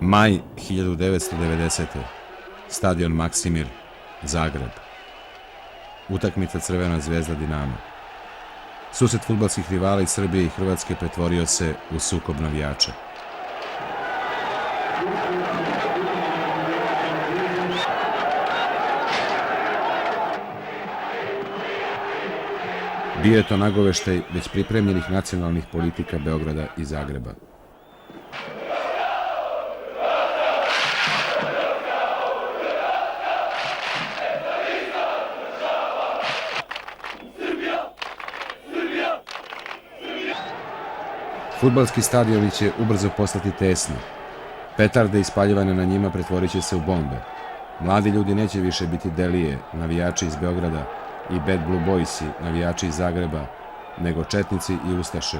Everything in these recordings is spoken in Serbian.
Maj 1990. Stadion Maksimir, Zagreb. Utakmica Crvena zvezda Dinamo. Susret fudbalskih rivala iz Srbije i Hrvatske pretvorio se u sukob navijača. Bio je to nagoveštaj već pripremljenih nacionalnih politika Beograda i Zagreba. Fudbalski stadioni će ubrzo postati tesni. Petarde ispaljivane na njima pretvorit će se u bombe. Mladi ljudi neće više biti delije, navijači iz Beograda, i Bad Blue Boysi, navijači iz Zagreba, nego četnici i ustaše,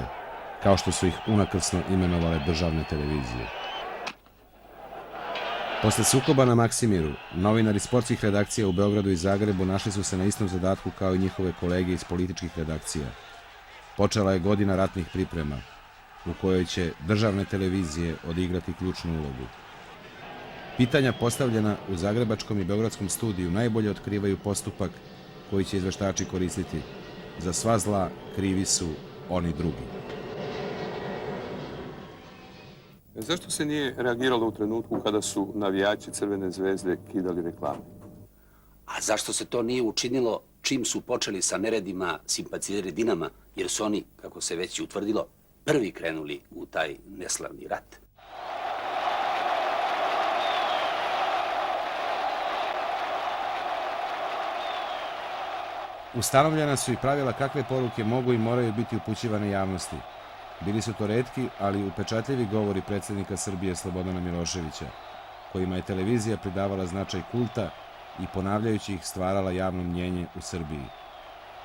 kao što su ih unakrsno imenovale državne televizije. Posle sukoba na Maksimiru, novinari sportskih redakcija u Beogradu i Zagrebu našli su se na istom zadatku kao i njihove kolege iz političkih redakcija. Počela je godina ratnih priprema, u kojoj će državne televizije odigrati ključnu ulogu. Pitanja postavljena u zagrebačkom i beogradskom studiju najbolje otkrivaju postupak koji će izveštači koristiti. Za sva zla krivi su oni drugi. Zašto se nije reagiralo u trenutku kada su navijači Crvene zvezde kidali reklame? A zašto se to nije učinilo čim su počeli sa neredima simpatizeri Dinama, jer su oni, kako se već utvrdilo, prvi krenuli u taj neslavni rat? Ustanovljena su i pravila kakve poruke mogu i moraju biti upućivane javnosti. Bili su to retki, ali upečatljivi govori predsjednika Srbije Slobodana Miloševića, kojima je televizija pridavala značaj kulta i ponavljajući ih stvarala javno mnjenje u Srbiji.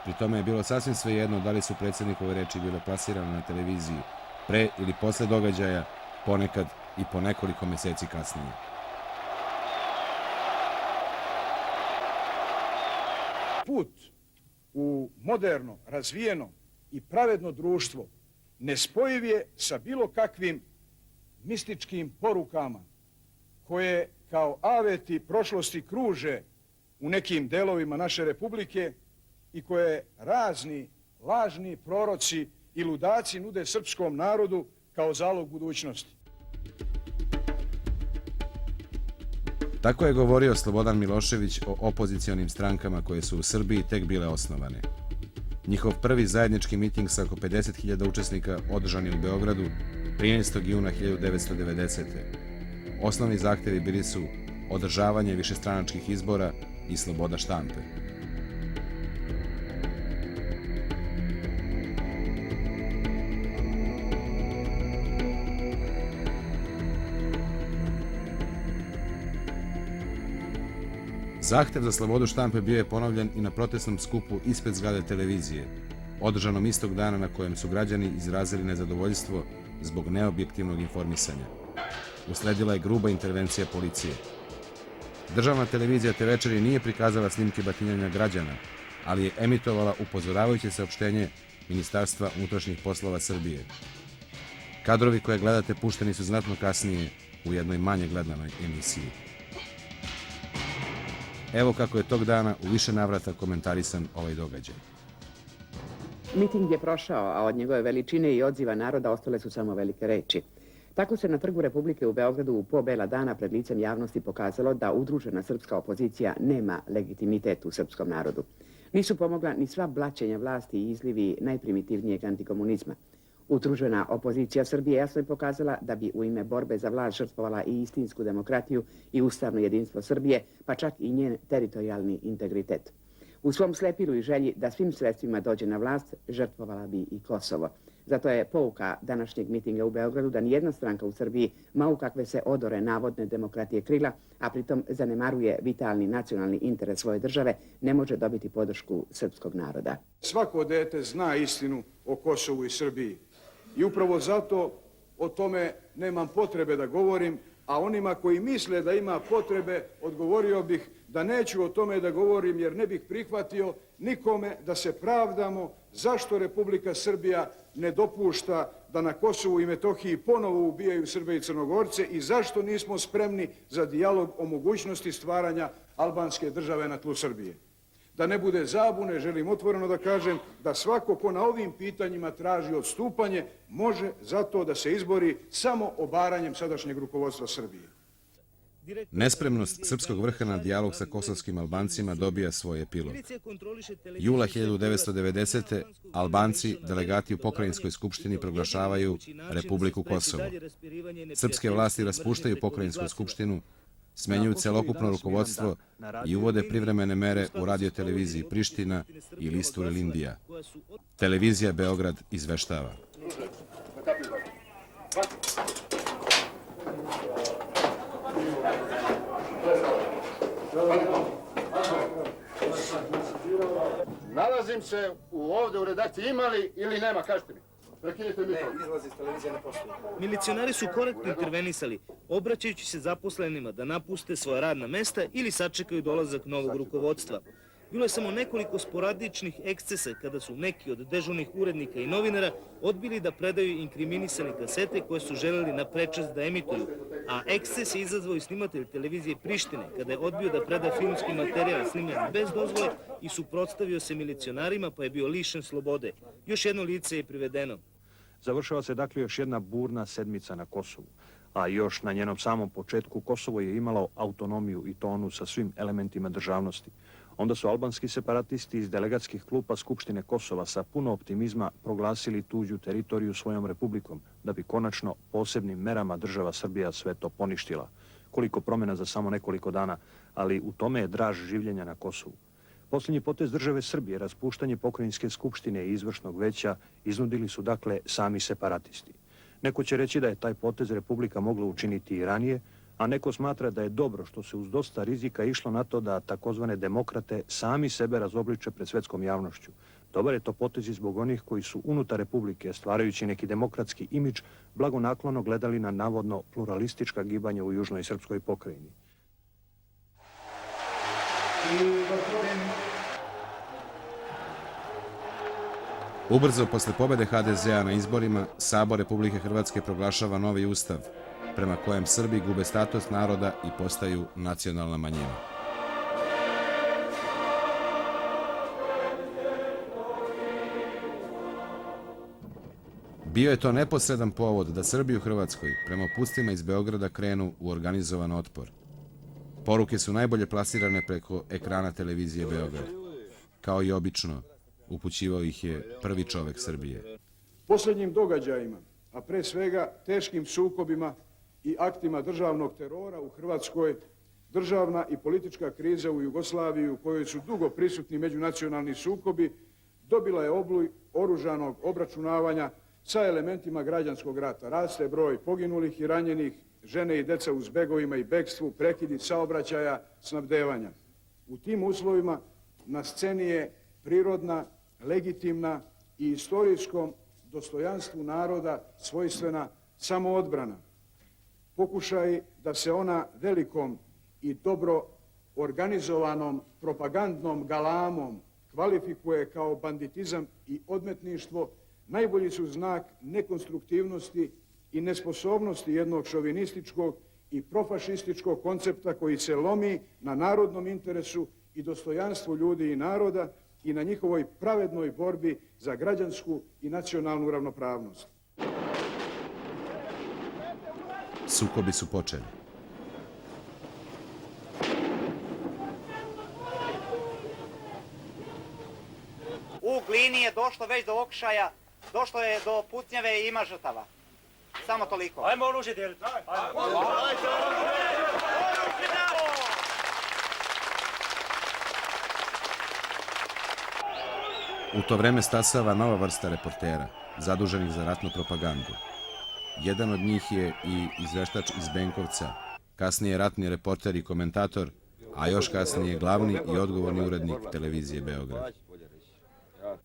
Pri tome je bilo sasvim svejedno da li su predsjednikove reči bile plasirane na televiziji pre ili posle događaja, ponekad i po nekoliko meseci kasnije. Put u moderno, razvijeno i pravedno društvo nespojiv je sa bilo kakvim mističkim porukama koje kao aveti prošlosti kruže u nekim delovima naše republike i koje razni lažni proroci i ludaci nude srpskom narodu kao zalog budućnosti. Tako je govorio Slobodan Milošević o opozicionim strankama koje su u Srbiji tek bile osnovane. Njihov prvi zajednički miting sa oko 50.000 učesnika održan je u Beogradu 13. juna 1990. Osnovni zahtevi bili su održavanje višestranačkih izbora i sloboda štampe. Zahtev za slobodu štampe bio je ponovljen i na protestnom skupu ispred zgrade televizije, održanom istog dana na kojem su građani izrazili nezadovoljstvo zbog neobjektivnog informisanja. Usledila je gruba intervencija policije. Državna televizija te večeri nije prikazala snimke batinjanja građana, ali je emitovala upozoravajuće saopštenje Ministarstva unutrašnjih poslova Srbije. Kadrovi koje gledate pušteni su znatno kasnije u jednoj manje gledanoj emisiji. Evo kako je tog dana u više navrata komentarisan ovaj događaj. Miting je prošao, a od njegove veličine i odziva naroda ostale su samo velike reči. Tako se na Trgu Republike u Beogradu u po bela dana pred licem javnosti pokazalo da udružena srpska opozicija nema legitimitet u srpskom narodu. Nisu pomogla ni sva blaćenja vlasti i izlivi najprimitivnijeg antikomunizma. Udružena opozicija Srbije jasno je pokazala da bi u ime borbe za vlast žrtvovala i istinsku demokratiju i ustavno jedinstvo Srbije, pa čak i njen teritorijalni integritet. U svom slepilu i želji da svim sredstvima dođe na vlast, žrtvovala bi i Kosovo. Zato je pouka današnjeg mitinga u Beogradu da nijedna stranka u Srbiji, ma u kakve se odore navodne demokratije krila, a pritom zanemaruje vitalni nacionalni interes svoje države, ne može dobiti podršku srpskog naroda. Svako dete zna istinu o Kosovu i Srbiji i upravo zato o tome nemam potrebe da govorim, a onima koji misle da ima potrebe odgovorio bih da neću o tome da govorim jer ne bih prihvatio nikome da se pravdamo zašto Republika Srbija ne dopušta da na Kosovu i Metohiji ponovo ubijaju Srbe i Crnogorce i zašto nismo spremni za dijalog o mogućnosti stvaranja albanske države na tlu Srbije. Da ne bude zabune, želim otvoreno da kažem da svako ko na ovim pitanjima traži odstupanje može za to da se izbori samo obaranjem sadašnjeg rukovodstva Srbije. Nespremnost srpskog vrha na dijalog sa kosovskim Albancima dobija svoj epilog. Jula 1990. Albanci, delegati u pokrajinskoj skupštini, proglašavaju Republiku Kosovo. Srpske vlasti raspuštaju pokrajinsku skupštinu, smenjuju celokupno rukovodstvo i uvode privremene mere u radioteleviziji Priština i listu Relindija. Televizija Beograd izveštava. Nalazim se ovde u redakciji, ima li ili nema, kažete mi. Prekinite mi to. Izlazi iz televizije, ne postoji. Milicionari su korektno intervenisali, obraćajući se zaposlenima da napuste svoja radna mesta ili sačekaju dolazak novog rukovodstva. Bilo je samo nekoliko sporadičnih ekscesa kada su neki od dežurnih urednika i novinara odbili da predaju inkriminisane kasete koje su želeli na prečac da emituju, a eksces je izazvao i snimatelj televizije Prištine kada je odbio da preda filmski materijal snimljen bez dozvole i suprotstavio se milicionarima pa je bio lišen slobode. Još jedno lice je privedeno. Završava se dakle još jedna burna sedmica na Kosovu, a još na njenom samom početku Kosovo je imalo autonomiju i tonu sa svim elementima državnosti. Onda su albanski separatisti iz delegatskih klupa Skupštine Kosova sa puno optimizma proglasili tuđu teritoriju svojom republikom, da bi konačno posebnim merama država Srbija sve to poništila. Koliko promjena za samo nekoliko dana, ali u tome je draž življenja na Kosovu. Posljednji potez države Srbije, raspuštanje pokrajinske skupštine i izvršnog veća, iznudili su dakle sami separatisti. Neko će reći da je taj potez Republika mogla učiniti i ranije, a neko smatra da je dobro što se uz dosta rizika išlo na to da takozvane demokrate sami sebe razobliče pred svetskom javnošću. Dobar je to potez i zbog onih koji su unutar Republike, stvarajući neki demokratski imidž, blagonaklono gledali na navodno pluralistička gibanja u južnoj srpskoj pokrajini. Ubrzo posle pobede HDZ-a na izborima, Sabor Republike Hrvatske proglašava novi ustav, prema kojem Srbi gube status naroda i postaju nacionalna manjina. Bio je to neposredan povod da Srbi u Hrvatskoj prema uputstvima iz Beograda krenu u organizovan otpor. Poruke su najbolje plasirane preko ekrana televizije Beograd. Kao i obično, upućivao ih je prvi čovek Srbije. Posljednjim događajima, a pre svega teškim sukobima i aktima državnog terora u Hrvatskoj, državna i politička kriza u Jugoslaviji u kojoj su dugo prisutni međunacionalni sukobi, dobila je obluj oružanog obračunavanja sa elementima građanskog rata. Raste broj poginulih i ranjenih, žene i deca u zbegovima i bekstvu, prekidi saobraćaja, snabdevanja. U tim uslovima na sceni je prirodna, legitimna i istorijskom dostojanstvu naroda svojstvena samoodbrana. Pokušaj da se ona velikom i dobro organizovanom propagandnom galamom kvalifikuje kao banditizam i odmetništvo, najbolji su znak nekonstruktivnosti i nesposobnosti jednog šovinističkog i profašističkog koncepta koji se lomi na narodnom interesu i dostojanstvu ljudi i naroda i na njihovoj pravednoj borbi za građansku i nacionalnu ravnopravnost. Sukobi su počeli. U Glini je došlo već do okršaja, došlo je do pucnjave i ima žrtava. Samo toliko. Ajmo oružje deliti. U to vreme stasava nova vrsta reportera, zaduženih za ratnu propagandu. Jedan od njih je i izveštač iz Benkovca, kasnije ratni reporter i komentator, a još kasnije glavni i odgovorni urednik televizije Beograd.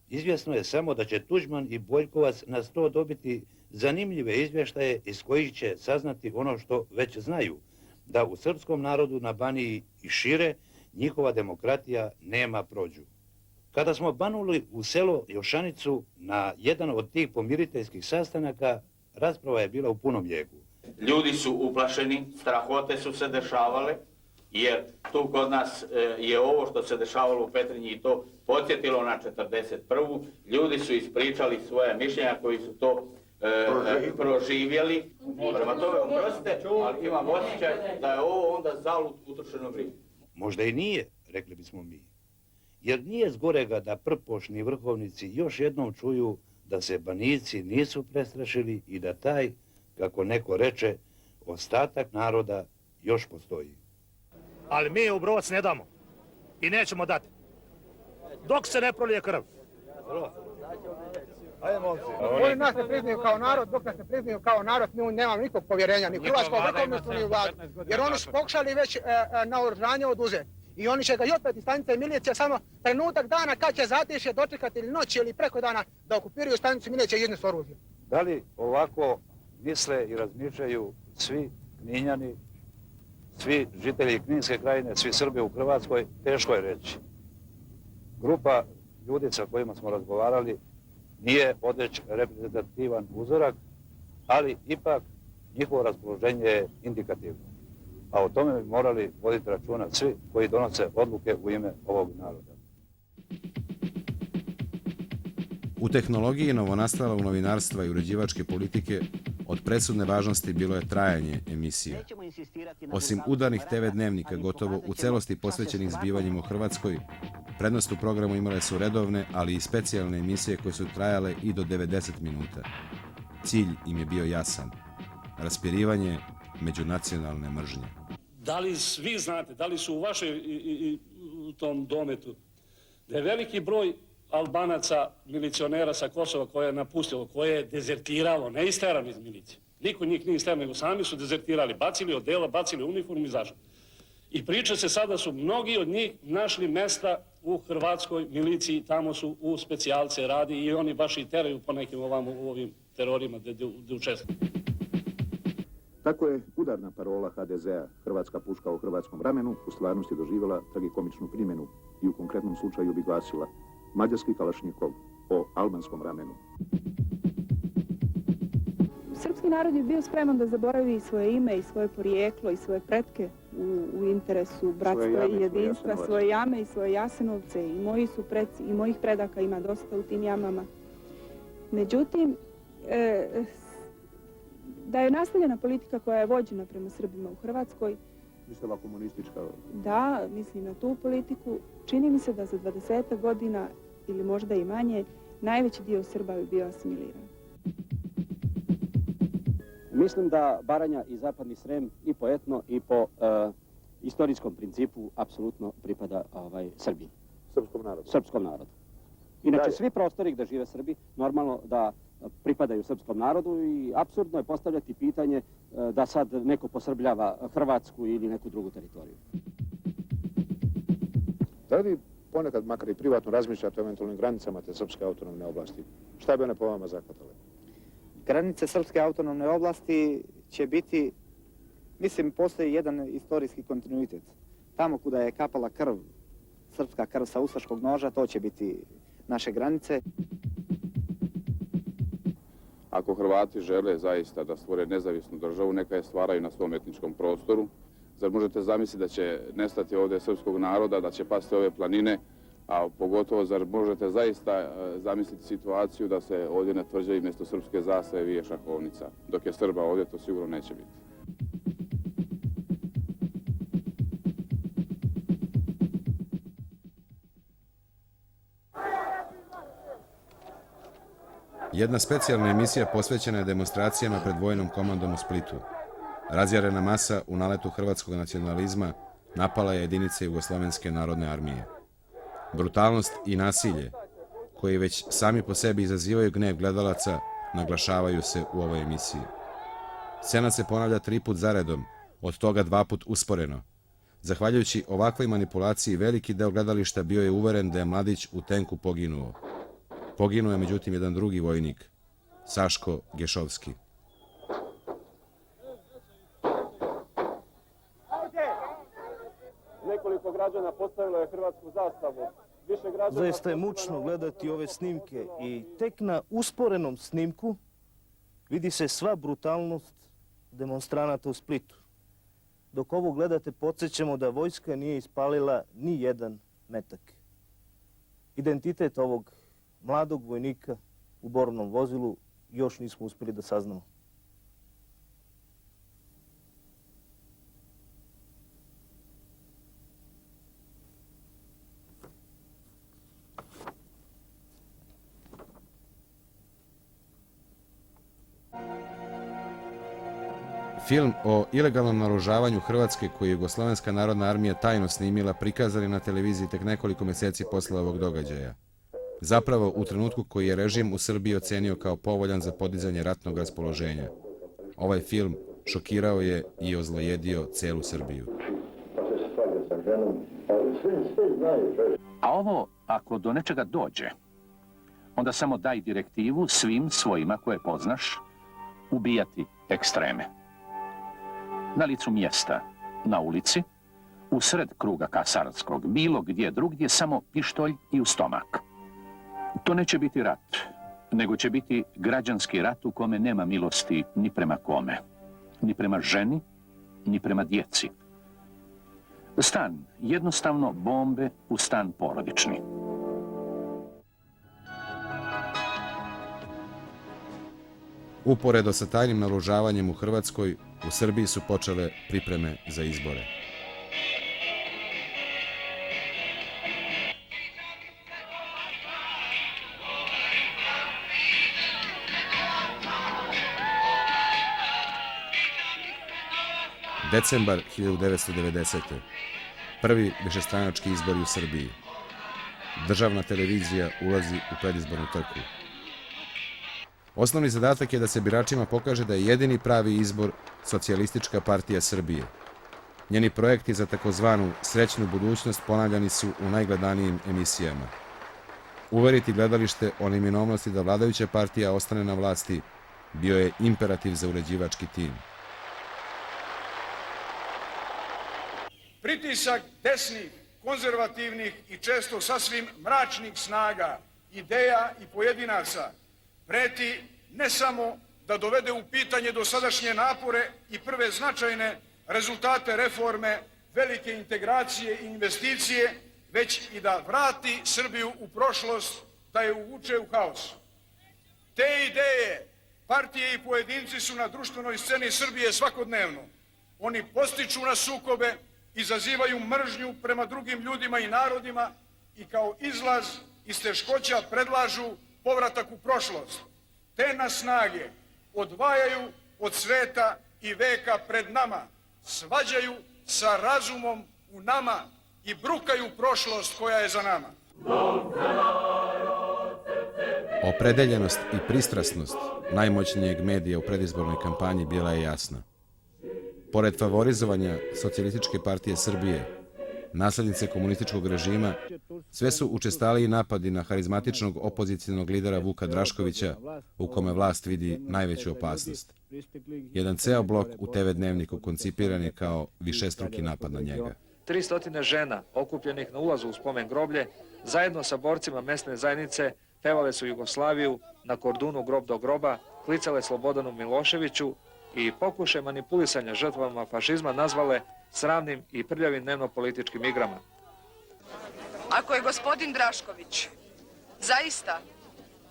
Izvjesno je samo da će Tuđman i Boljkovac na 100 dobiti zanimljive izvještaje iz kojih će saznati ono što već znaju, da u srpskom narodu na Baniji i šire njihova demokratija nema prođu. Kada smo banuli u selo Jošanicu na jedan od tih pomiriteljskih sastanaka, rasprava je bila u punom jeku. Ljudi su uplašeni, strahote su se dešavale, jer tu kod nas je ovo što se dešavalo u Petrinji i to podsjetilo na 41. Ljudi su ispričali svoje mišljenja koji su to proživjeli. Prema tome, oprostite, ali imam osjećaj da je ovo onda zalud utrošeno vrijeme. Možda i nije, rekli bismo mi. Jer nije zgorega da prpošni vrhovnici još jednom čuju da se Banijci nisu prestrašili i da taj, kako neko reče, ostatak naroda još postoji. Ali mi Obrovac ne damo i nećemo dati. Dok se ne prolije krv. Oni nas ne priznaju kao narod, dok nas ne priznaju kao narod, mi nemamo nikog povjerenja, ni u hrvatsko vrhovništvo, ni u vladu. Jer oni su pokušali već naoružanje oduzeti. I oni će ga i opet iz stanice milicije samo trenutak dana kad će zatišje dočekati ili noć ili preko dana da okupiraju stanicu milicije i iznesu oružje. Da li ovako misle i razmišljaju svi Kninjani, svi žitelji Kninske krajine, svi Srbi u Hrvatskoj, teško je reći. Grupa ljudi sa kojima smo razgovarali nije odveć reprezentativan uzorak, ali ipak njihovo raspoloženje je indikativno. A o tome bi morali voditi računa svi koji donose odluke u ime ovog naroda. U tehnologiji novonastalog novinarstva i uređivačke politike od presudne važnosti bilo je trajanje emisije. Osim udarnih TV dnevnika gotovo u celosti posvećenih zbivanjima u Hrvatskoj, prednost u programu imale su redovne, ali i specijalne emisije koje su trajale i do 90 minuta. Cilj im je bio jasan. Raspirivanje međunacionalne mržnje. Da li svi znate, da li su u vašoj u tom dometu, da je veliki broj Albanaca, milicionera sa Kosova koje je napustilo, koje je dezertiralo, ne isteran iz milicije. Niko njih nije isteran, nego sami su dezertirali, bacili odela, bacili uniform i zašli. I priča se sada su mnogi od njih našli mesta u hrvatskoj miliciji, tamo su u specijalce radi i oni baš i teraju po nekim u ovim terorima gde učestvuju. Tako je udarna parola HDZ-a Hrvatska puška u hrvatskom ramenu u stvarnosti doživjela tragikomičnu primjenu i u konkretnom slučaju bi glasila mađarski kalašnjikov o albanskom ramenu. Srpski narod je bio spreman da zaboravi svoje ime i svoje porijeklo i svoje pretke u interesu bratstva i jedinstva, svoje jame i svoje Jasenovce i moji su preci i mojih predaka ima dosta u tim jamama. Međutim, da je nastavljena politika koja je vođena prema Srbima u Hrvatskoj. Mislila komunistička? Da, mislim na tu politiku. Čini mi se da za 20 godina ili možda i manje najveći dio Srba bi bio asimiliran. Mislim da Baranja i Zapadni Srem i po etno i po istorijskom principu apsolutno pripada Srbiji. Srpskom narodu? Srpskom narodu. Inače, svi prostori gde žive Srbi, normalno da pripadaju srpskom narodu i apsurdno je postavljati pitanje da sad neko posrbljava Hrvatsku ili neku drugu teritoriju. Da li vi ponekad, makar i privatno, razmišljate o eventualnim granicama te srpske autonomne oblasti? Šta bi one po vama zahvatale? Granice srpske autonomne oblasti će biti, mislim, postoji jedan istorijski kontinuitet. Tamo kuda je kapala krv, srpska krv sa ustaškog noža, to će biti naše granice. Ako Hrvati žele zaista da stvore nezavisnu državu, neka je stvaraju na svom etničkom prostoru. Zar možete zamisliti da će nestati ovdje srpskog naroda, da će pasti ove planine, a pogotovo zar možete zaista zamisliti situaciju da se ovdje na tvrđavi mjesto srpske zastave vije šahovnica. Dok je Srba ovdje, to sigurno neće biti. Jedna specijalna emisija posvećena je demonstracijama pred vojnom komandom u Splitu. Razjarena masa u naletu hrvatskog nacionalizma napala je jedinice Jugoslovenske narodne armije. Brutalnost i nasilje, koji već sami po sebi izazivaju gnev gledalaca, naglašavaju se u ovoj emisiji. Scena se ponavlja 3 put zaredom, od toga 2 put usporeno. Zahvaljujući ovakvoj manipulaciji, veliki deo gledališta bio je uveren da je mladić u tenku poginuo. Poginuo je međutim jedan drugi vojnik. Saško Gešovski. Nekoliko građana postavilo je hrvatsku zastavu. Zaista je mučno gledati ove snimke i tek na usporenom snimku vidi se sva brutalnost demonstranata u Splitu. Dok ovo gledate, podsjećamo da vojska nije ispalila ni jedan metak. Identitet ovog mladog vojnika u borbnom vozilu još nismo uspjeli da saznamo. Film o ilegalnom naoružavanju Hrvatske koji je Jugoslovenska narodna armija tajno snimila prikazan je na televiziji tek nekoliko mjeseci posle ovog događaja. Zapravo u trenutku koji je režim u Srbiji ocenio kao povoljan za podizanje ratnog raspoloženja. Ovaj film šokirao je i ozlojedio celu Srbiju. A ovo, ako do nečega dođe, onda samo daj direktivu svim svojima koje poznaš ubijati ekstreme. Na licu mjesta, na ulici, u sred kruga kasarskog, bilo gdje drugdje, samo pištolj i u stomak. To neće biti rat, nego će biti građanski rat u kome nema milosti ni prema kome, ni prema ženi, ni prema djeci. Stan, jednostavno bombe u stan porodični. Uporedo sa tajnim naoružavanjem u Hrvatskoj, u Srbiji su počele pripreme za izbore. Decembar 1990. Prvi višestranački izbori u Srbiji. Državna televizija ulazi u predizbornu trku. Osnovni zadatak je da se biračima pokaže da je jedini pravi izbor Socijalistička partija Srbije. Njeni projekti za takozvanu srećnu budućnost ponavljani su u najgledanijim emisijama. Uveriti gledalište o neminovnosti da vladajuća partija ostane na vlasti bio je imperativ za uređivački tim. Pritisak desnih, konzervativnih i često sasvim mračnih snaga, ideja i pojedinaca preti ne samo da dovede u pitanje dosadašnje napore i prve značajne rezultate reforme, velike integracije i investicije, već i da vrati Srbiju u prošlost, da je uvuče u haos. Te ideje, partije i pojedinci su na društvenoj sceni Srbije svakodnevno. Oni postiču na sukobe, izazivaju mržnju prema drugim ljudima i narodima i kao izlaz iz teškoća predlažu povratak u prošlost. Te nas snage odvajaju od sveta i veka pred nama, svađaju sa razumom u nama i brukaju prošlost koja je za nama. Opredeljenost i pristrasnost najmoćnijeg medija u predizbornoj kampanji bila je jasna. Pored favorizovanja Socijalističke partije Srbije, naslednice komunističkog režima, sve su učestaliji napadi na harizmatičnog opozicionog lidera Vuka Draškovića, u kome vlast vidi najveću opasnost. Jedan ceo blok u TV Dnevniku koncipiran je kao višestruki napad na njega. 300 žena okupljenih na ulazu u spomen groblje, zajedno sa borcima mesne zajednice, pevale su Jugoslaviju na kordunu grob do groba, klicale Slobodanu Miloševiću i pokušaj manipulisanja žrtvama fašizma nazvale sramnim i prljavim dnevno-političkim igrama. Ako je gospodin Drašković zaista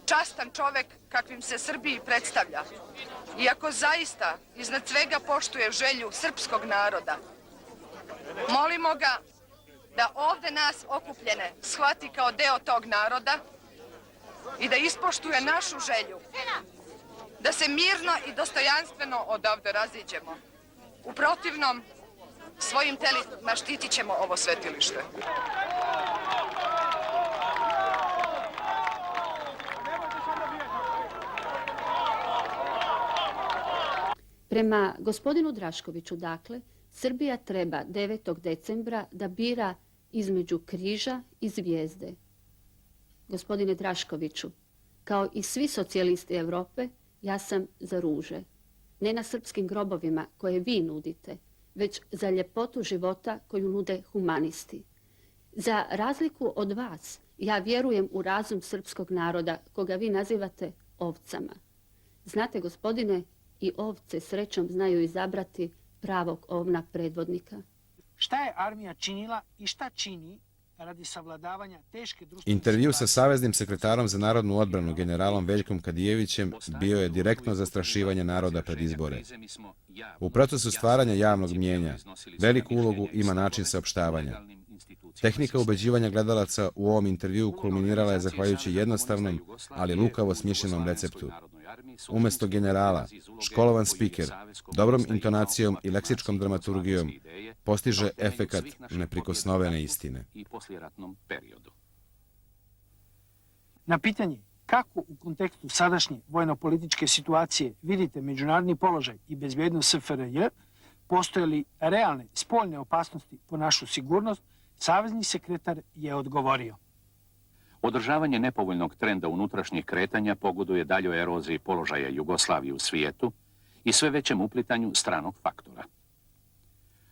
častan čovek kakvim se Srbiji predstavlja i ako zaista iznad svega poštuje želju srpskog naroda, molimo ga da ovde nas okupljene shvati kao deo tog naroda i da ispoštuje našu želju da se mirno i dostojanstveno odavde raziđemo. U protivnom, svojim telima štitit ćemo ovo svetilište. Prema gospodinu Draškoviću, dakle, Srbija treba 9. decembra da bira između križa i zvijezde. Gospodine Draškoviću, kao i svi socijalisti Evrope, Ja sam za ruže. Ne na srpskim grobovima koje vi nudite, već za ljepotu života koju nude humanisti. Za razliku od vas, ja vjerujem u razum srpskog naroda, koga vi nazivate ovcama. Znate, gospodine, i ovce srećom znaju izabrati pravog ovna predvodnika. Šta je armija činila i šta čini radi savladavanja teške društvene Intervju sa saveznim sekretarom za narodnu odbranu generalom Veljkom Kadijevićem bio je direktno zastrašivanje naroda pred izbore. U procesu stvaranja javnog mnijenja veliku ulogu ima način saopštavanja. Tehnika ubeđivanja gledalaca u ovom intervjuu kulminirala je zahvaljujući jednostavnom, ali lukavo smješenom receptu. Umjesto generala, školovan spiker, dobrom intonacijom i leksičkom dramaturgijom postiže efekat neprikosnovene istine. Na pitanje kako u kontekstu sadašnje vojno-političke situacije vidite međunarodni položaj i bezbjednost SFRJ, postoje li realne spoljne opasnosti po našu sigurnost, savezni sekretar je odgovorio. Održavanje nepovoljnog trenda unutrašnjih kretanja pogoduje daljoj eroziji položaja Jugoslavije u svijetu i sve većem uplitanju stranog faktora.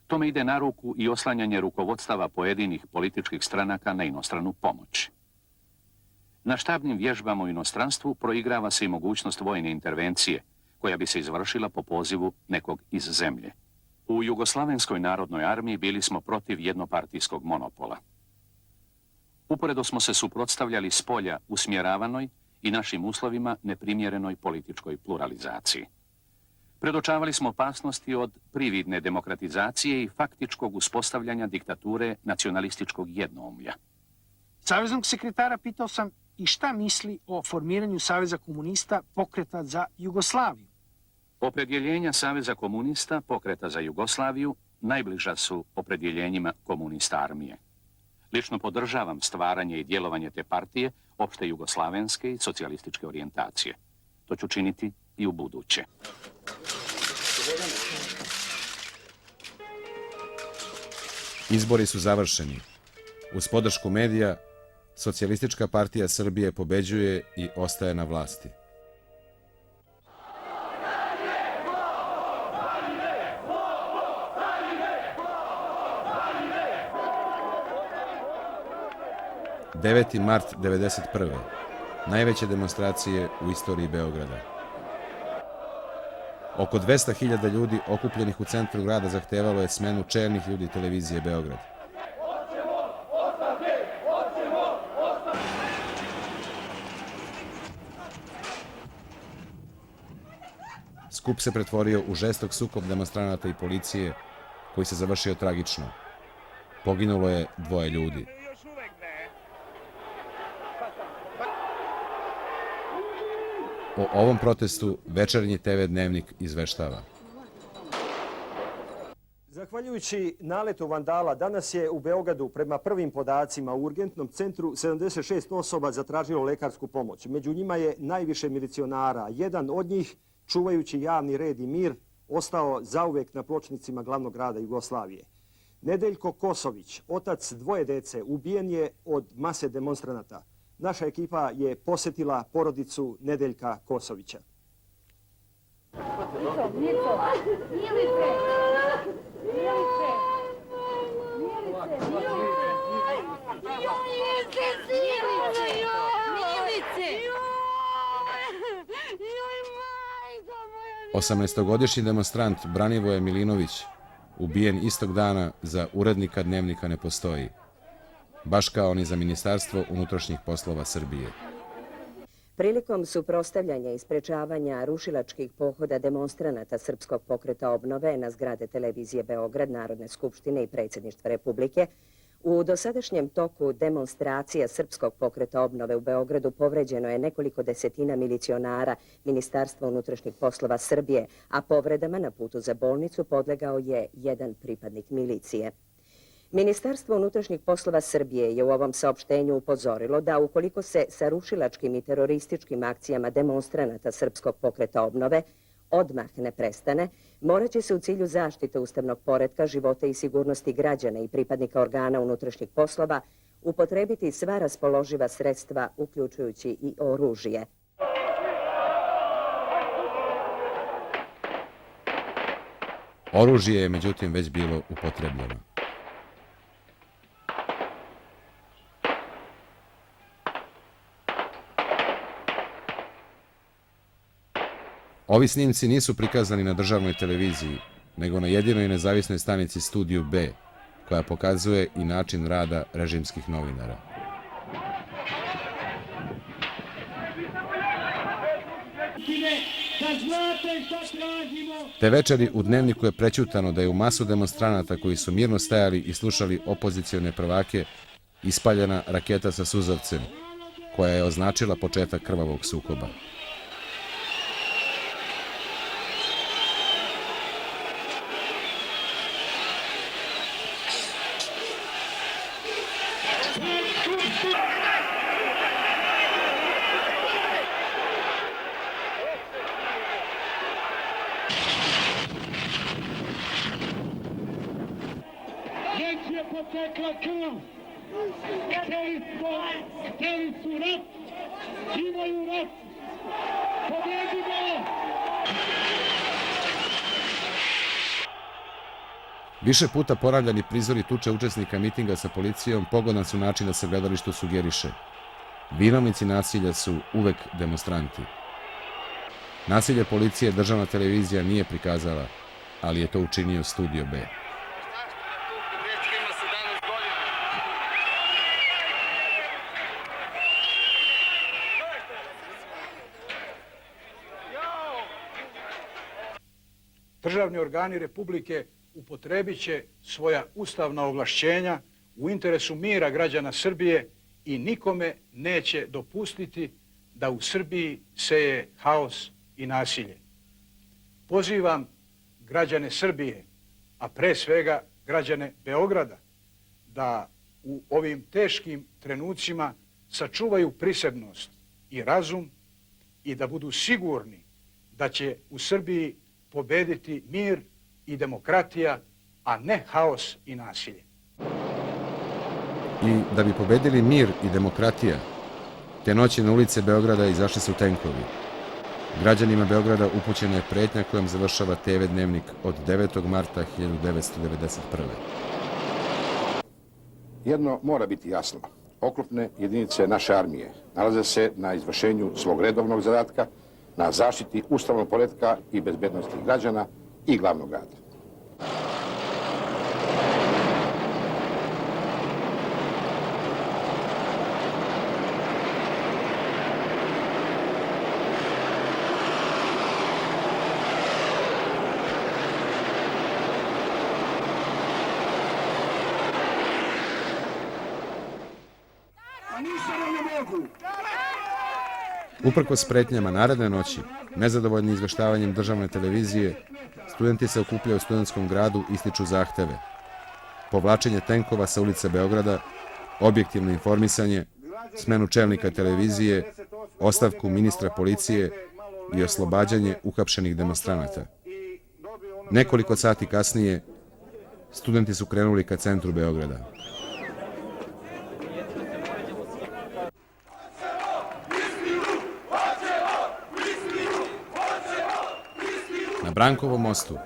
Tome ide na ruku i oslanjanje rukovodstava pojedinih političkih stranaka na inostranu pomoć. Na štabnim vježbama u inostranstvu proigrava se i mogućnost vojne intervencije, koja bi se izvršila po pozivu nekog iz zemlje. U Jugoslavenskoj narodnoj armiji bili smo protiv jednopartijskog monopola. Uporedo smo se suprotstavljali s polja usmjeravanoj i našim uslovima neprimjerenoj političkoj pluralizaciji. Predočavali smo opasnosti od prividne demokratizacije i faktičkog uspostavljanja diktature nacionalističkog jednoumlja. Saveznog sekretara pitao sam i šta misli o formiranju Saveza komunista Pokreta za Jugoslaviju. Opredjeljenja Saveza komunista Pokreta za Jugoslaviju najbliža su opredjeljenjima komunista armije. Lično podržavam stvaranje i djelovanje te partije opšte jugoslavenske i socijalističke orijentacije. To ću činiti i u buduće. Izbori su završeni. Uz podršku medija, Socijalistička partija Srbije pobeđuje i ostaje na vlasti. ...9. mart 1991. Najveće demonstracije u istoriji Beograda. Oko 200.000 ljudi okupljenih u centru grada zahtevalo je smenu čelnih ljudi televizije Beograd. Skup se pretvorio u žestok sukob demonstranata i policije, koji se završio tragično. Poginulo je 2 ljudi. O ovom protestu Večernji TV Dnevnik izveštava. Zahvaljujući naletu vandala, danas je u Beogradu prema prvim podacima u urgentnom centru 76 osoba zatražilo lekarsku pomoć. Među njima je najviše milicionara. Jedan od njih, čuvajući javni red i mir, ostao zauvek na pločnicima glavnog grada Jugoslavije. Nedeljko Kosović, otac 2 dece, ubijen je od mase demonstranata. Naša ekipa je posjetila porodicu Nedeljka Kosovića. Osamnaestogodišnji demonstrant Branivoje Milinović, ubijen istog dana za urednika Dnevnika ne postoji. Baš kao ni za Ministarstvo unutrašnjih poslova Srbije. Prilikom suprotstavljanja i sprečavanja rušilačkih pohoda demonstranata Srpskog pokreta obnove na zgrade televizije Beograd, Narodne skupštine i Predsjedništva Republike, u dosadašnjem toku demonstracija Srpskog pokreta obnove u Beogradu povređeno je nekoliko desetina milicionara Ministarstva unutrašnjih poslova Srbije, a povredama na putu za bolnicu podlegao je jedan pripadnik milicije. Ministarstvo unutrašnjih poslova Srbije je u ovom saopštenju upozorilo da ukoliko se sa rušilačkim i terorističkim akcijama demonstranata Srpskog pokreta obnove odmah ne prestane, morat će se u cilju zaštite ustavnog poretka, života i sigurnosti građana i pripadnika organa unutrašnjih poslova upotrebiti sva raspoloživa sredstva, uključujući i oružje. Oružje je međutim već bilo upotrebljeno. Ovi snimci nisu prikazani na državnoj televiziji, nego na jedinoj nezavisnoj stanici Studiju B, koja pokazuje i način rada režimskih novinara. Te večeri u Dnevniku je prećutano da je u masu demonstranata koji su mirno stajali i slušali opozicione prvake ispaljena raketa sa suzavcem, koja je označila početak krvavog sukoba. Potekla krv, htjeli su rat, imaju rat, pobjedimo! Više puta ponavljani prizori tuče učesnika mitinga sa policijom pogodan su način da se gledalištu sugeriše. Vinovnici nasilja su uvek demonstranti. Nasilje policije državna televizija nije prikazala, ali je to učinio Studio B. Državni organi Republike upotrebit će svoja ustavna ovlašćenja u interesu mira građana Srbije i nikome neće dopustiti da u Srbiji seje haos i nasilje. Pozivam građane Srbije, a pre svega građane Beograda, da u ovim teškim trenucima sačuvaju prisebnost i razum i da budu sigurni da će u Srbiji pobediti mir i demokratija, a ne haos i nasilje. I da bi pobedili mir i demokratija, te noći na ulice Beograda izašli su tenkovi. Građanima Beograda upućena je pretnja kojom završava TV Dnevnik od 9. marta 1991. Jedno mora biti jasno. Oklopne jedinice naše armije nalaze se na izvršenju svog redovnog zadatka, na zaštiti ustavnog poretka i bezbednosti građana i glavnog grada. Uprkos pretnjama naredne noći, nezadovoljni izveštavanjem državne televizije, studenti se okupljaju u studentskom gradu i ističu zahteve. Povlačenje tenkova sa ulice Beograda, objektivno informisanje, smenu čelnika televizije, ostavku ministra policije i oslobađanje uhapšenih demonstranata. Nekoliko sati kasnije, studenti su krenuli ka centru Beograda. Na Brankovom mostu,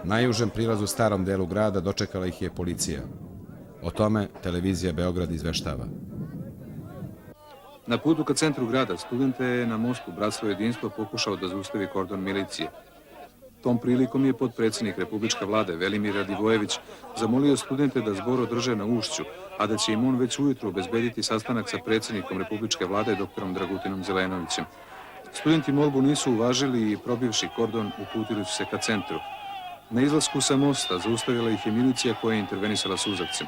najužem prilazu starom delu grada, dočekala ih je policija. O tome televizija Beograd izveštava. Na putu ka centru grada studente je na mostu Bratstvo jedinstvo pokušao da zaustavi kordon milicije. Tom prilikom je potpredsjednik Republičke vlade Velimir Radivojević zamolio studente da zbor održe na Ušću, a da će im on već ujutro obezbediti sastanak sa predsjednikom Republičke vlade doktorom Dragutinom Zelenovićem. Studenti molbu nisu uvažili i probivši kordon uputili su se ka centru. Na izlasku sa mosta zaustavila ih je milicija koja je intervenisala suzavcem.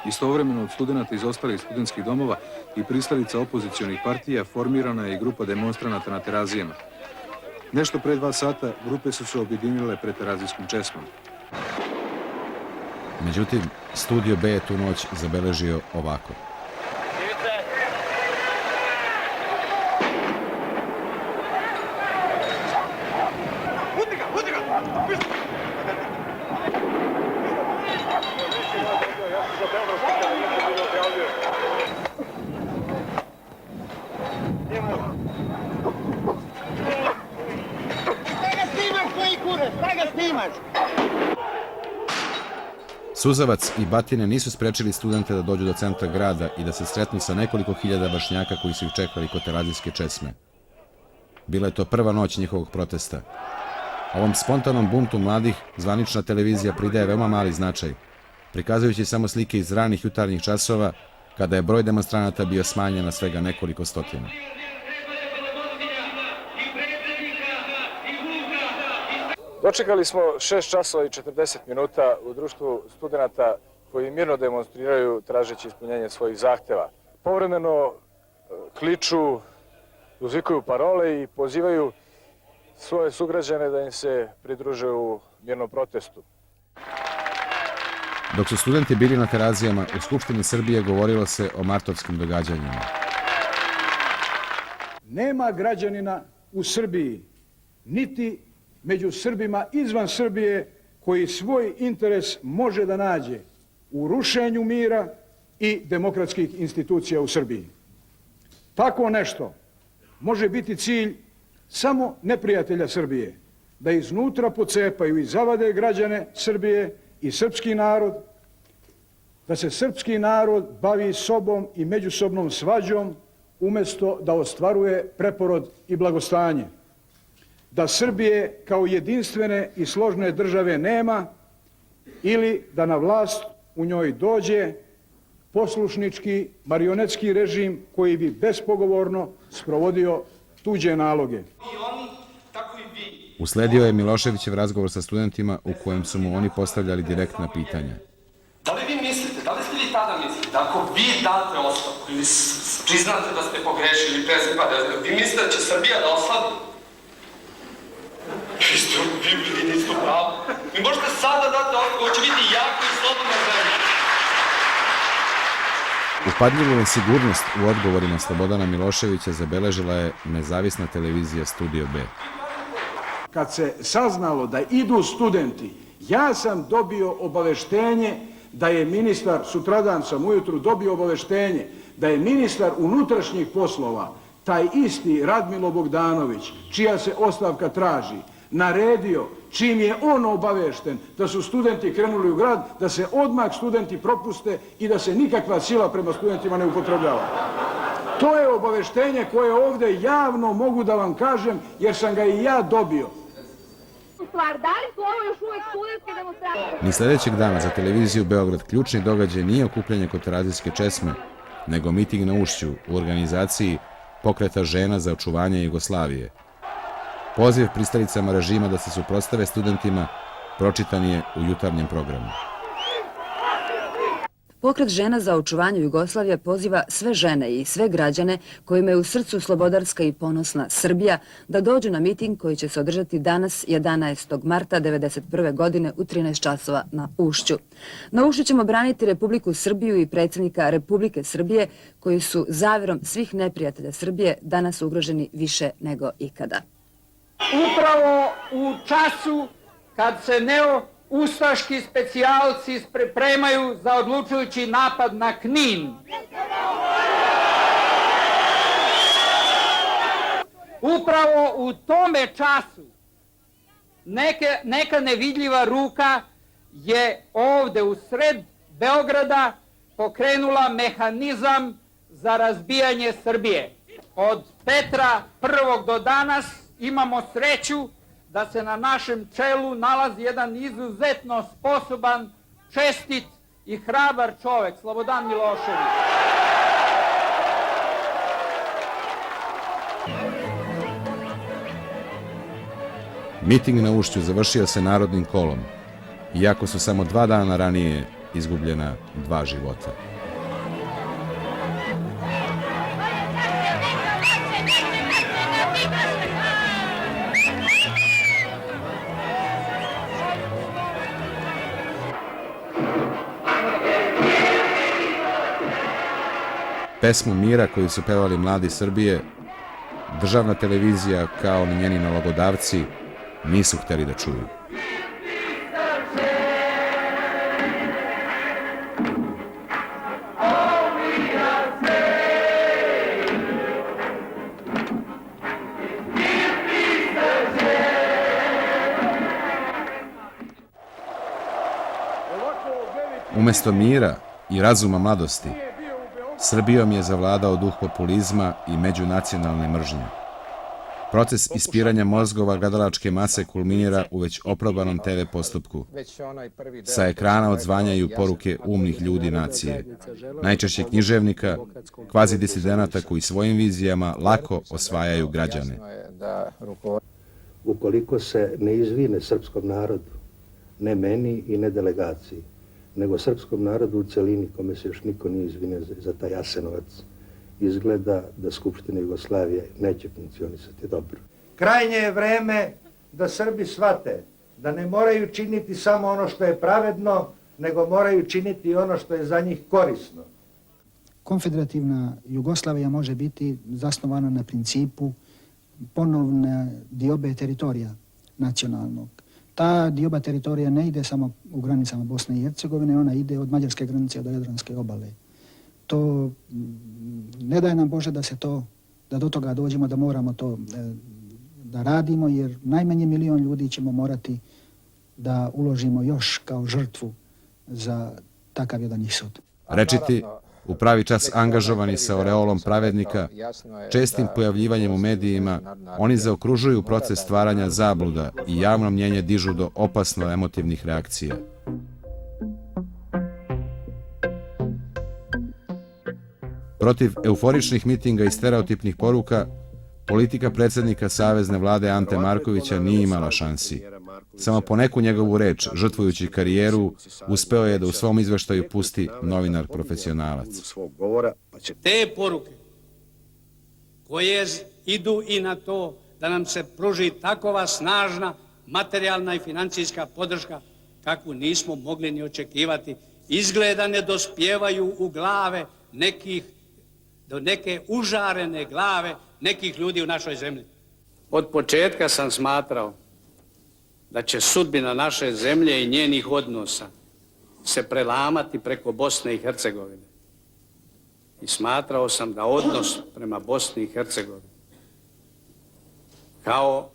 Istovremeno od studenta iz ostalih studentskih domova i pristalica opozicionih partija formirana je i grupa demonstranata na Terazijama. Nešto pre 2 sata grupe su se objedinile pred Terazijskom česmom. Međutim, Studio B je tu noć zabeležio ovako. Šta ga snimaš, koji kurac? Šta ga snimaš? Suzavac i batine nisu sprečili studente da dođu do centra grada i da se sretnu sa nekoliko hiljada vršnjaka koji su ih čekali kod terazijske česme. Bila je to prva noć njihovog protesta. Ovom spontanom buntu mladih zvanična televizija pridaje veoma mali značaj, prikazujući samo slike iz ranih jutarnjih časova, kada je broj demonstranata bio smanjen na svega nekoliko stotina. Dočekali smo 6 časova i 40 minuta u društvu studenata koji mirno demonstriraju tražeći ispunjenje svojih zahteva. Povremeno kliču, uzvikuju parole i pozivaju svoje sugrađane da im se pridruže u mirnom protestu. Dok su studenti bili na terazijama, u Skupštini Srbije govorilo se o martovskim događanjima. Nema građanina u Srbiji, niti među Srbima izvan Srbije, koji svoj interes može da nađe u rušenju mira i demokratskih institucija u Srbiji. Tako nešto može biti cilj samo neprijatelja Srbije, da iznutra pocepaju i zavade građane Srbije i srpski narod, da se srpski narod bavi sobom i međusobnom svađom umjesto da ostvaruje preporod i blagostanje. Da Srbije kao jedinstvene i složne države nema ili da na vlast u njoj dođe poslušnički marionetski režim koji bi bespogovorno sprovodio tuđe naloge. Usledio je Miloševićev razgovor sa studentima u kojem su mu oni postavljali direktna pitanja. Da li vi mislite, da li ste vi tada mislili da ako vi date ostavku ili priznate da ste pogrešili, vi mislite da će Srbija da oslabi? Vi niste u pravu. Vi možete sada dati ostavku, ovo će biti jako i slobodna zemlja. Upadljivu nesigurnost u odgovorima Slobodana Miloševića zabeležila je nezavisna televizija Studio B. Kad se saznalo da idu studenti, ja sam dobio obaveštenje da je ministar, sutradan sam ujutru dobio obaveštenje, da je ministar unutrašnjih poslova, taj isti Radmilo Bogdanović, čija se ostavka traži, naredio, čim je on obavešten da su studenti krenuli u grad, da se odmah studenti propuste i da se nikakva sila prema studentima ne upotrebljava. To je obaveštenje koje ovdje javno mogu da vam kažem, jer sam ga i ja dobio. Ni sljedećeg dana za televiziju Beograd ključni događaj nije okupljanje kod terazijske česme, nego miting na Ušću u organizaciji Pokreta žena za očuvanje Jugoslavije. Poziv pristalicama režima da se suprotstave studentima pročitan je u jutarnjem programu. Pokret žena za očuvanje Jugoslavije poziva sve žene i sve građane kojima je u srcu slobodarska i ponosna Srbija da dođu na miting koji će se održati danas 11. marta 1991. godine u 13 časova na Ušću. Na Ušću ćemo braniti Republiku Srbiju i predsjednika Republike Srbije koji su zavirom svih neprijatelja Srbije danas ugroženi više nego ikada. Upravo u času kad se ustaški specijalci pripremaju za odlučujući napad na Knin. Upravo u tome času neka nevidljiva ruka je ovde u sred Beograda pokrenula mehanizam za razbijanje Srbije. Od Petra I do danas imamo sreću da se na našem čelu nalazi jedan izuzetno sposoban, čestit i hrabar čovek, Slobodan Milošević. Miting na Ušću završio se narodnim kolom, iako su samo 2 dana ranije izgubljena 2 života. Pesmu mira koju su pevali mladi Srbije, državna televizija kao ni njeni nalogodavci nisu hteli da čuju. Ovako Umesto mira i razuma mladosti, Srbijom je zavladao duh populizma i međunacionalne mržnje. Proces ispiranja mozgova gledalačke mase kulminira u već oprobanom TV postupku. Sa ekrana odzvanjaju poruke umnih ljudi nacije, najčešće književnika, kvazi disidenata koji svojim vizijama lako osvajaju građane. Ukoliko se ne izvine srpskom narodu, ne meni i ne delegaciji, nego srpskom narodu u celini, kome se još niko nije izvinio za taj Jasenovac, izgleda da Skupština Jugoslavije neće funkcionisati dobro. Krajnje je vreme da Srbi shvate da ne moraju činiti samo ono što je pravedno, nego moraju činiti ono što je za njih korisno. Konfederativna Jugoslavija može biti zasnovana na principu ponovne diobe teritorija nacionalnog. Ta dioba teritorija ne ide samo u granicama Bosne i Hercegovine, ona ide od mađarske granice do Jadranske obale. To ne daje nam Bože da do toga dođemo, da moramo to da radimo, jer najmanje 1 milion ljudi ćemo morati da uložimo još kao žrtvu za takav jedan ishod. Rečiti, u pravi čas angažovani sa oreolom pravednika, čestim pojavljivanjem u medijima, oni zaokružuju proces stvaranja zabluda i javno mnjenje dižu do opasno emotivnih reakcija. Protiv euforičnih mitinga i stereotipnih poruka, politika predsjednika Savezne vlade Ante Markovića nije imala šansi. Samo po neku njegovu reč, žrtvujući karijeru, uspeo je da u svom izveštaju pusti novinar profesionalac. Te poruke koje idu i na to da nam se pruži takova snažna materijalna i financijska podrška kakvu nismo mogli ni očekivati, izgleda ne dospijevaju u glave do neke užarene glave nekih ljudi u našoj zemlji. Od početka sam smatrao da će sudbina naše zemlje i njenih odnosa se prelamati preko Bosne i Hercegovine. I smatrao sam da odnos prema Bosni i Hercegovini kao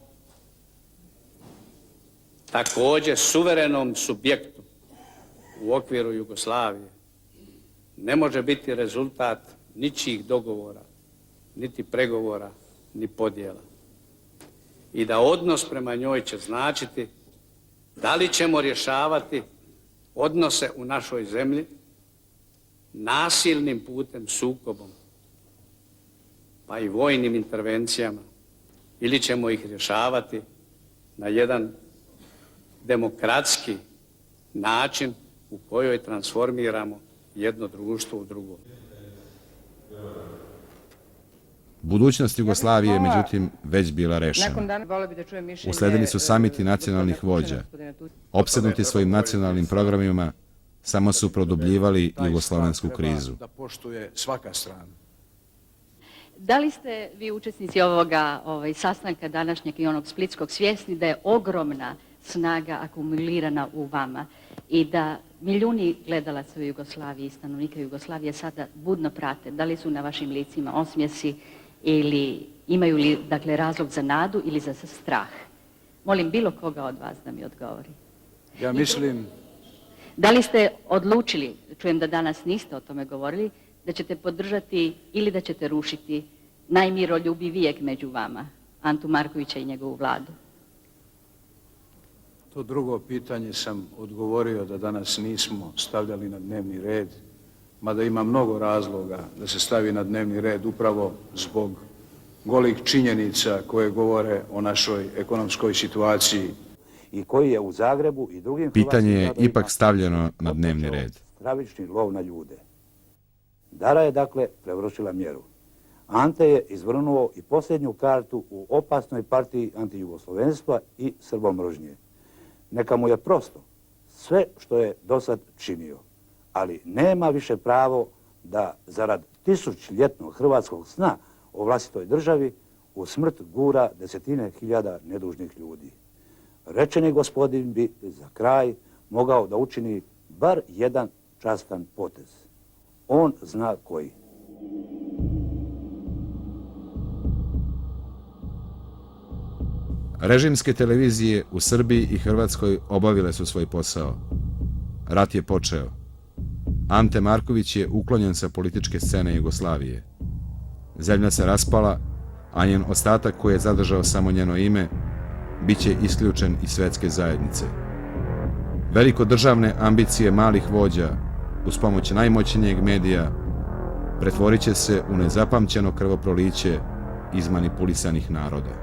također suverenom subjektu u okviru Jugoslavije ne može biti rezultat ničijih dogovora, niti pregovora, ni podjela. I da odnos prema njoj će značiti da li ćemo rješavati odnose u našoj zemlji nasilnim putem, sukobom, pa i vojnim intervencijama, ili ćemo ih rješavati na jedan demokratski način u kojoj transformiramo jedno društvo u drugo. Budućnost Jugoslavije je, međutim, već bila rešena. Usledili su samiti nacionalnih vođa. Opsednuti svojim nacionalnim programima, samo su produbljivali jugoslovensku krizu. Da poštuje svaka strana. Da li ste vi učesnici ovoga sastanka današnjeg i onog splitskog svjesni da je ogromna snaga akumulirana u vama i da milijuni gledalaca u Jugoslaviji i stanovnika Jugoslavije sada budno prate? Da li su na vašim licima osmjesi ili imaju li dakle razlog za nadu ili za strah? Molim bilo koga od vas da mi odgovori. Ja mislim... Da li ste odlučili, čujem da danas niste o tome govorili, da ćete podržati ili da ćete rušiti najmiroljubivijeg među vama, Antu Markovića i njegovu vladu? To drugo pitanje sam odgovorio da danas nismo stavljali na dnevni red, mada ima mnogo razloga da se stavi na dnevni red upravo zbog golih činjenica koje govore o našoj ekonomskoj situaciji. I koji je u Zagrebu i drugim pitanje je ipak stavljeno na dnevni red. Stravični lov na ljude. Dara je dakle prevršila mjeru. Ante je izvrnuo i posljednju kartu u opasnoj partiji antijugoslovenstva i srbomržnje. Neka mu je prosto sve što je dosad činio, ali nema više pravo da zarad tisućljetnog hrvatskog sna o vlastitoj državi u smrt gura desetine hiljada nedužnih ljudi. Rečeni gospodin bi za kraj mogao da učini bar jedan častan potez. On zna koji. Režimske televizije u Srbiji i Hrvatskoj obavile su svoj posao. Rat je počeo. Ante Marković je uklonjen sa političke scene Jugoslavije. Zemlja se raspala, a njen ostatak koji je zadržao samo njeno ime, bit će isključen iz svetske zajednice. Velikodržavne ambicije malih vođa, uz pomoć najmoćnijeg medija, pretvorit će se u nezapamćeno krvoproliće izmanipulisanih naroda.